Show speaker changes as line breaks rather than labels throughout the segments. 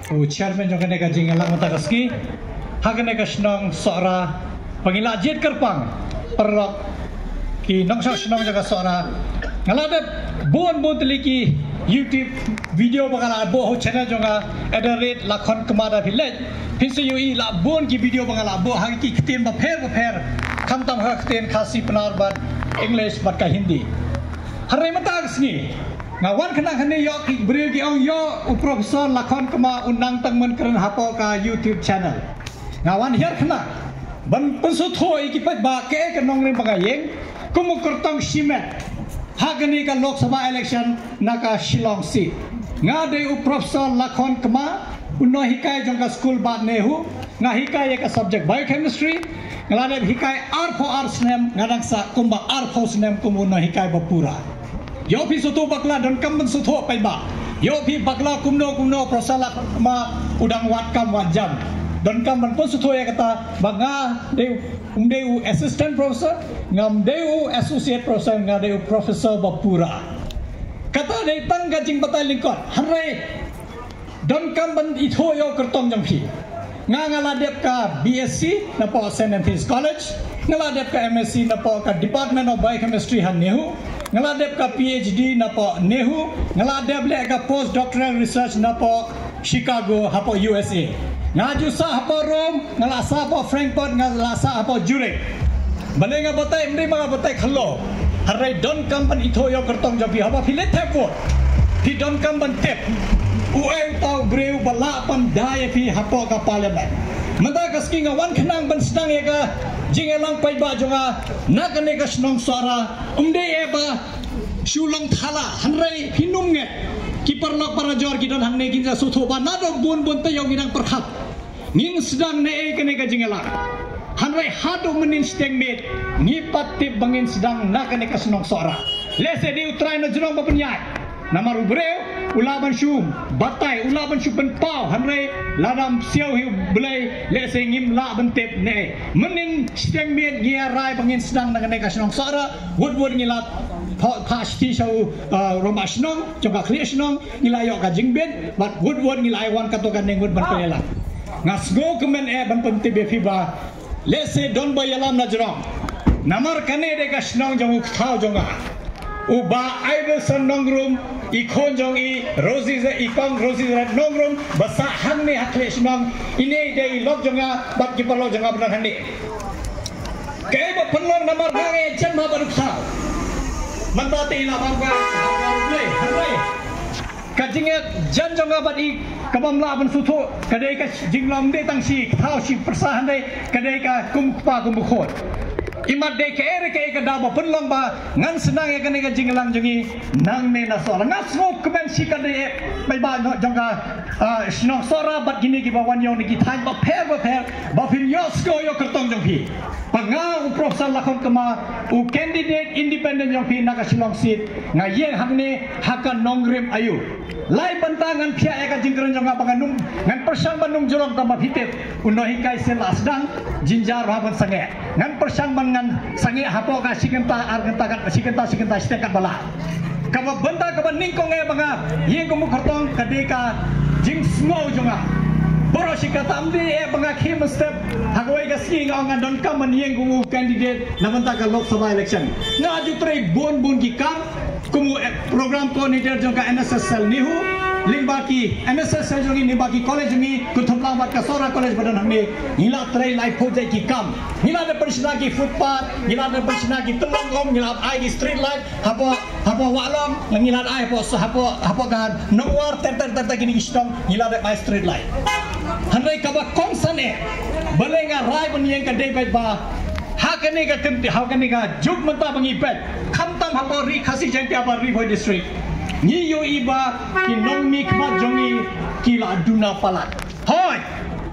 chairman jong kene ka jingalang matakaski hakene ka snong sora pangila jet kerpang perok ki nongsang snong jaga sora ngalade bon teliki YouTube video bangala bo channel jonga @rate lakhon kemada village pinsu yui la bon ki video bangala bo haki keten ba pher khamtam ha keten khasi penar bat English bat ka Hindi harai matagasni ngawan kena kene yo ki beri ki ong yo profesor lakhon kema undang tangmen keren hapo ka YouTube channel ngawan hier kena ban pensu thoi ki pat ba ke nong rin bagayeng kumu kurtong simet hagani ka Lok Sabha election naka Shillong seat ngade profesor lakhon kema uno hikai jong ka school bat nehu nga hikai ka subject biochemistry ngalade hikai R4 snem ngadang sa kumba R4 snem kumu no hikai bapura yo pi soto bakla don kam soto pai ba yo pi bakla kumno prosala ma udang wat kam wajam don kam ban soto ya kata banga deu assistant professor ngam deu associate professor ngadeu professor bapura kata dei tang gajing batai lingkot hanrai don kam ban itho yo kertong jam pi ngaladep ka BSc na po St. Anthony's College ngaladep ka MSc na po ka Department of Biochemistry han nehu ngaladep ka PhD na po nehu ngaladep le ka postdoctoral research na po Chicago hapo USA ngaju sa hapo Rome ngalasa po Frankfurt ngalasa hapo Zurich bale nga batay mri mga batay khalo haray don kampan ito yo kertong jabi haba filet tepo fi don kampan tep uai tau breu bala pan daya fi hapo ka parliament manda kaski nga wan khnang ban sedang ya ka jingelang pai ba jonga nakane ka snong suara umde eba shulong thala hanrai hinum nge kiper lok para jor kidan hangne kinja sutho ba nadok bun te yong inang perkhat nin sedang ne kene ka jingelang hanrai hado menin steng met ni patip bangin sedang nakane ka snong suara lese di utrai na jrong ba penyai namaru breu ulaban shu batai ulaban shu penpau hanre ladam siau hiu belai le sengim la bentep ne menin steng met gia rai bangin sedang dengan neka snong sara wud ngilat pas ti sau roma snong joka kli snong ngilai yok ka jingbet bat wud ngilai wan katokan nengut ban pelela ngasgo kemen ban pente be fiba le se don bayalam na jrong namar kane de ka snong jong khau jonga uba Iverson nongrum ikon jong i Rosie ze ikong Rosie ze nongrum basa hangne hakle snong ini dei lok jonga bat ki palo jonga benar handi ke ba penlong namar nange chen ma baruk sa mandati la bangga le hanre kajinge jan jonga bat i kabamla ban sutho kadai ka jinglam de tangsi thau si persa hande kadai ka kumpa kumbukhot imat de ke daba penlong ba ngan senang ya kene ka jinglang jongi nang ne na sora ngas ngok kemen sikan de bai ba no jonga snong sora bat gini ki ba wan yo ni ki thai ba pher ba fin yo sko yo kertong jong pi panga u profesor lakhon kema u candidate independent jong pi naka Shillong seat ngayeng hakne hakan nongrem ayu lai bantangan pia ya ka jingkren jonga panganum ngan persang banung jorong tama hitep uno hikai sel asdang jinjar haban sange ngan persang ngan sange hapo ka sikenta argenta sikenta stekat bala kaba benda kaba ningkong e banga yeng kumu khartong kadeka jing snow jonga boro sikata amdi e banga khim step hagoi ga ski ngan don kaman yeng kumu candidate namanta ka Lok Sabha election ngaju trei bon ki kam kumu program coordinator jonga NSS sel nihu limbaki NSS sel jongi limbaki college mi kuthumlang bat ka sora college badan hamne hila trei life project ki kam hila de persna ki footpath hila de persna ki telongom hila ai ki street light hapo walong hila ai hapo ga nowar ter kini istong hila de ai street light hanai ka ba konsane balenga rai ban yeng ka dei ba hakane ka juk mata bangi pet khamtam hapo ri khasi jeng apa ri boy district ni yo iba ki nong mi khma jongi ki la duna palat hoy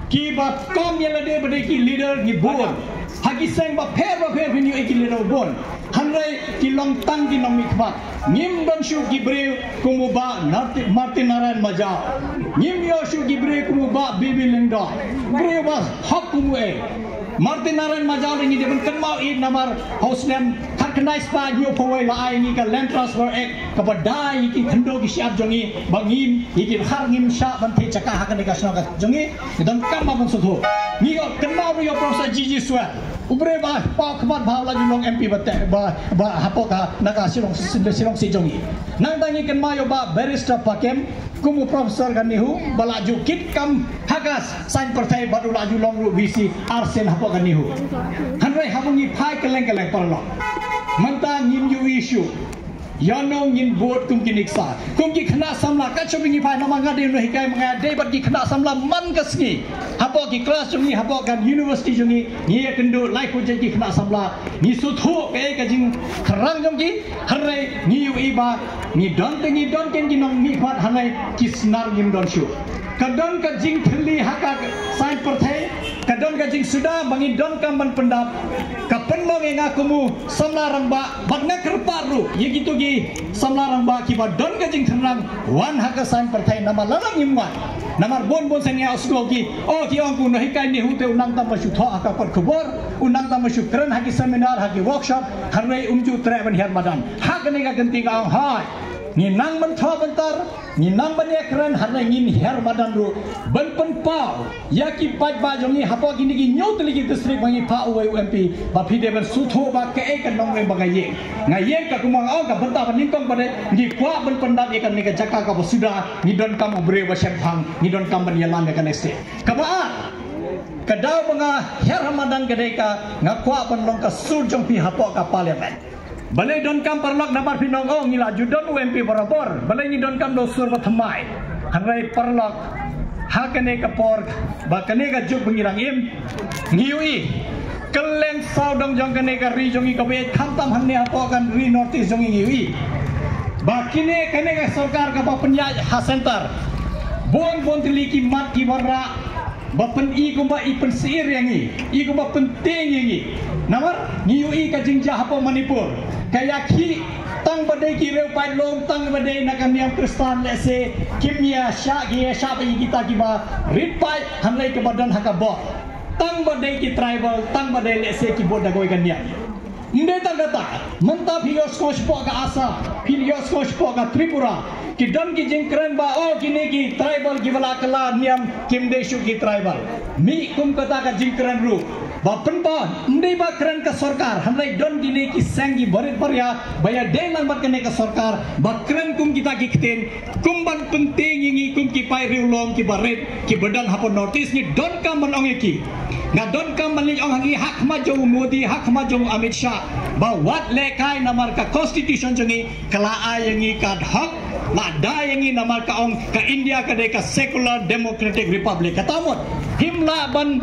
ki ba kom yela de bade ki leader ni bon hagi seng ba pher ni ki leader bon hanrai ki long tang ki nong mi khma nim don shu ki breu kumu ba Martin Naran Majao nim yo shu ki breu kumu ba Bibi Linda breu ba hak kumu Martin Naran Majao ini dia kan mau in namar house name kenai spa nyu pawai la ai ni ka land transfer act ka badai ki khando ki siap jongi bangim ki har ngim sha ban the chaka ha ka ne ka sna ka jongi dan kam ban so tho ni ko kenau yo proses jiji swa ubre ba pa khmat bhaw la long MP ba hapo ka naka silong si jongi nang tangi ken ma yo ba barrister pakem kumu profesor kan nihu balaju kit kam hagas sain partai baru laju long ru bisi arsen hapo kan nihu hanrai hapungi phai keleng parlo manta ngin yu issue Yano ngin board kum kiniksa kum ki khna samla ka chobingi phai nama ngade no hikai manga de bat ki khna samla man kasni hapo ki class jungi hapo kan university jungi ni kendo life project ki khna samla ni suthu ke ka jing khrang jongi harre ni yu iba ni don ken ki nong mi phat hanai kisnar ngim don shu kadon ka jing thli haka sain parthai kadon ka jing suda bangi don kam ban pendap ka penmo nga kumu samla rangba bagna kerparu ye gitu gi samla rangba ki ba don ka jing thrang wan haka sain parthai nama lalang imwa namar bon senya uslo ki o ki ong ku no hikai ni hute unang tam shu tho aka kot khobor unang tam shu kran haki seminar haki workshop harwei umju tre ban her madan hak ne ga ganti ga ong hai ni nang ban tho bentar ni nang ban ekran harna ngin her madan ru ban pen pau ya ki pat ba jongi hapo gini gi nyot ligi district bangi pa UMP ba phide ban sutho ba ke ek nong le ba ye ngaye ka kumang au ka banta ban ningkong bade di kwa ban pendap ikan ni ka jaka ka basuda ni don kam ubre ba syarphang ni don kam ban yalan ka neste ka ba kadau banga her ramadan gede ka ngakwa ban long ka sur jong pi hapo ka parliament balai don kam perlok namar pinong ong ngila judon UMP barabor balai ni don kam do sur bathamai hanrai perlok hakane ka por ba kane ka juk bengirang im ngiui keleng saudong jong kane ka ri jongi ka be khantam hanne apo kan ri notice jongi ngiui ba kine kane ka sarkar ka pa penya ha center bon tiliki mat ki barra bapen i kumba i pensir yangi i kumba penting yangi namar ngiui ka jingja hapo manipur kaya ki tang badai ki reu pai long tang badai nakam yang kristan lese kimia sya gi sya pai kita ki ba rit pai hanlai ke badan hakabo tang badai ki tribal tang badai lese ki boda goi kan dia inde tang kata menta phios ko spo ka asa phios ko spo ka tripura ki don ki jingkran ba o kini ki tribal ki bala kala niam kim deshu ki tribal mi kum kata ka jingkran ru bapen pa ndai ba kran ka sarkar hanai don dine ki sangi barit parya baya de nang bat kene ka sarkar bakran kum kita ki kten kum ban penting ingi kum ki pai riulong ki barit ki badan hapo notice ni don kam ban ong ki na don kam ban ong hangi hak ma jong Modi hak ma jong Amit Shah ba wat le kai namar ka constitution jongi kala ayangi ka hak la da yangi namar ka ong ka India ka de ka secular democratic republic katamot himla ban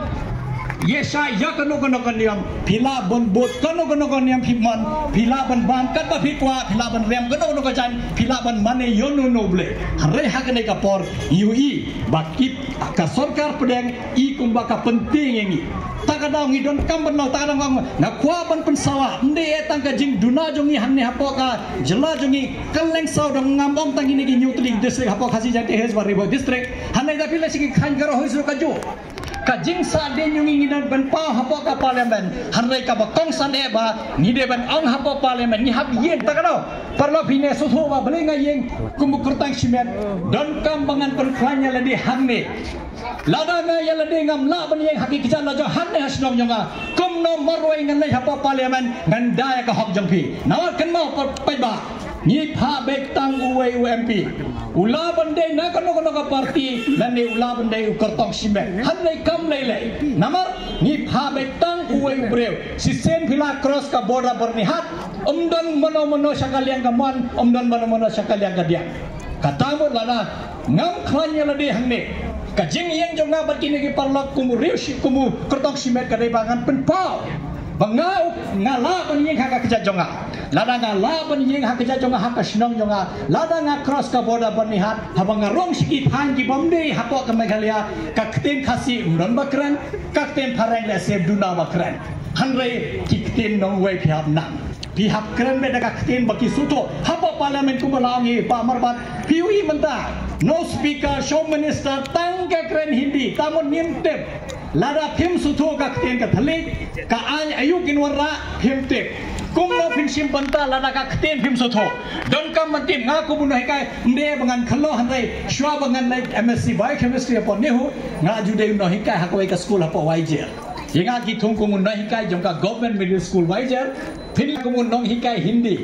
Yesa ya kano niam pila bon bot kano niam himman pila ban kat ba phikwa pila ban rem kano jan pila ban mane yono noble hare hakane ka por UI bakit ka sarkar pedang i kumba ka penting yangi takadang idon kam ban takadang na kwa ban pensawa nde etang ka jing duna jongi hanne hapo ka jela jongi kaleng saw dong ngambong tangi ni nyutling district hapo khasi jati hes baribo district hanne da pila sigi khan garo hoisu ka jo ka jing sa de nyungi ngidan ban pa hapo ka parliament hanrai ka ba kong san e ba ni de ban ong hapo parliament ni hab yen takano parlo phine sutho ba blenga yeng kumukurtang simen don kam bangan perkhanya ladi hanne lada nga yala de ngam la ban yeng hakiki jan la jo hanne hasnong nyonga kum no marwai ngan lai hapo parliament ngan daya ka hok jongpi nawar kan mau pai ba ni pha bek tang uwe UMP ula bande na kano ka parti lani ula bande ukartong simen hanai kam lele namar ni pha bek tang uwe breu si sen phila cross ka border bernihat umdan mano sakaliang kaman umdan mano sakaliang kadia katamut lana ngam khanya lade hangne kajing yang jonga bakini ki parlok kumu riusi kumu kertong simen kadai bangan penpau bangau ngala ban yeng haka keja jonga lada ngala ban yeng haka keja jonga haka snong jonga lada nga cross ka border bernihat habanga rong sikit hangi bomde hapo ka Meghalaya ka kten khasi umron bakran ka kten pharang le seb duna bakran hanre ki kten nong wei phap nam pihak keren beda ka kten baki suto hapo parliament ku balangi pa marbat piui menta no speaker show minister tangke keren hindi tamun nimtep lada phim suto ka kten ka thalik ka ay ayukin warra phimtep kum no pin simpanta lada ka kten phim so tho don kam mantim nga ku mun kai mde bangan khalo hanai shwa bangan nai MSc biochemistry upon nehu nga jude no hikai hakoi ka school hapo waije yenga ki thung ku mun no hikai jongka government middle school waije phin ku mun no hikai hindi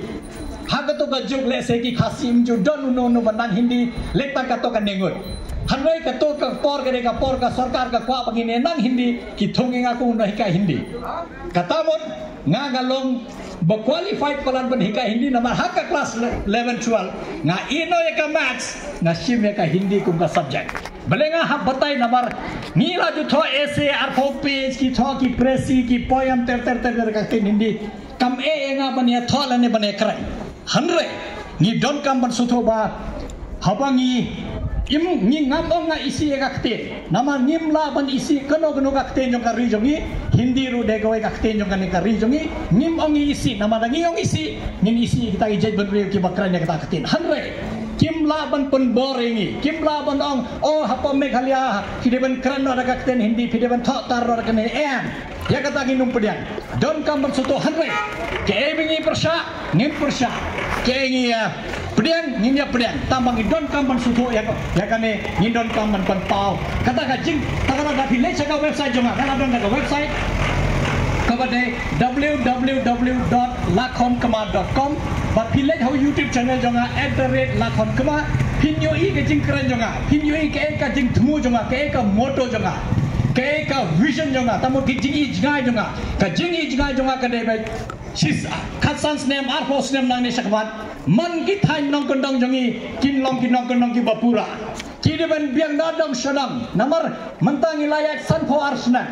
hagato ka jog le se ki khasim ju don no no banang hindi lekta ka to ka nengut hanwai ka to ka por ka sarkar ka kwa pagine nang hindi ki thonginga ko no hika hindi katamon nga galong ba qualified kolan ban hika hindi namar haka class 11 12 nga ino ka maths nga sim ka hindi kum ka subject balenga ha batai namar ngila ju tho essay ar pho page ki tho ki presi ki poem ter ka tin hindi kam nga bania tho la ne bane krai hanre ni don kam ban sutho ba habangi ngam ong nga isi kakte nama ngimla ban isi kano kakte jong kari jongi hindi ru de goy kakte jong kari jongi ngim ong isi nama dangi ong isi ngin isi kita ijai ban ri ki bakranya kita kakte hanre kimla ban pun boringi kimla ban ong oh hapa meghalia kide ban krano da kakte hindi kide ban thok tar ra kene en ya kata nginum pedian don kam ban soto hanre ke bingi persya ngim persya ke ngi pedian nginya pedian tambang don kamban suto ya kane ngindon kamban pan pau kata ka jing takara da village ka website jonga kana don ka website kabade www.lakhonkama.com ba village how youtube channel jonga @lakhonkama pinyo i ke jing kran jonga pinyo i ke ka jing thmu jonga ke ka moto jonga ke ka vision jonga tamo ki jing i jngai jonga ka jing i jngai jonga ka de ba sis khatsans name arpos name nang ni sakwan man ki thai nong kondong jongi kin long ki nong kondong ki bapura ki de ban biang dadong sodam namar mentang ilayat san pho arsna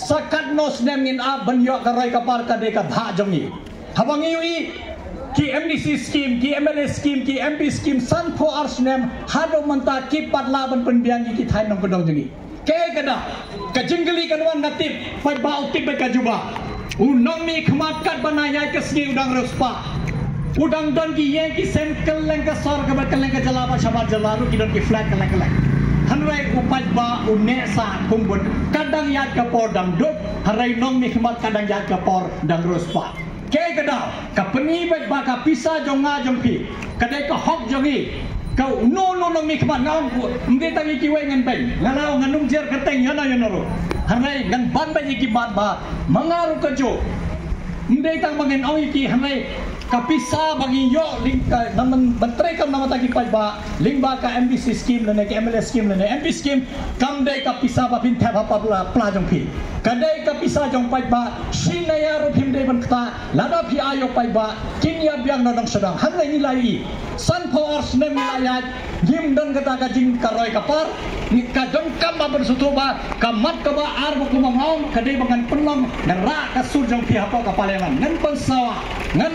sakat nos nem in a ban yo ka roi ka par ka de ka bha jongi habangi ui ki MDC scheme ki MLA scheme ki MP scheme san pho arsnem hado manta ki patla ban pen biang ki thai nong kondong jongi ke kada ka jingli kanwan natip pai ba utip ka juba unong mi khmat kat banaya ke sni udang respa udang don ki ye ki sen keleng ka sor ka keleng ka jalaba shabat jalaru ki don ki flat keleng hanwai upat ba unesa kumbun kadang yat ka por dang dot harai nong mi khmat kadang yat ka por dang respa ke kada ka peni ba ka pisa jonga jongpi kadai ka hok jongi kau no mi khmat ngau mde tangi ki we ngan pen ngalau nganung jer keteng yana yanoro hanai ngan ban ba ki bat ba mangaru ka jo mde tang bangen au ki hanai kapisa bagi yo link naman bantray kam nama taki ba link ba ka MBC scheme lene ke MLS scheme lene MP scheme kam dai kapisa ba pin thaba pa pla jong phi kadai kapisa jong ba sinaya ro phim dai ban kta lada phi ayo ba kinya biang nodong sedang hanai ni lai san for nem layat gim don kata ka jing karoi kapar ni ka don kam ba bersutu ba kamat ka ba ar ba kumangau kadai bangan penlong dan ra ka sur jong phi apa ka palengan ngan pensawa ngan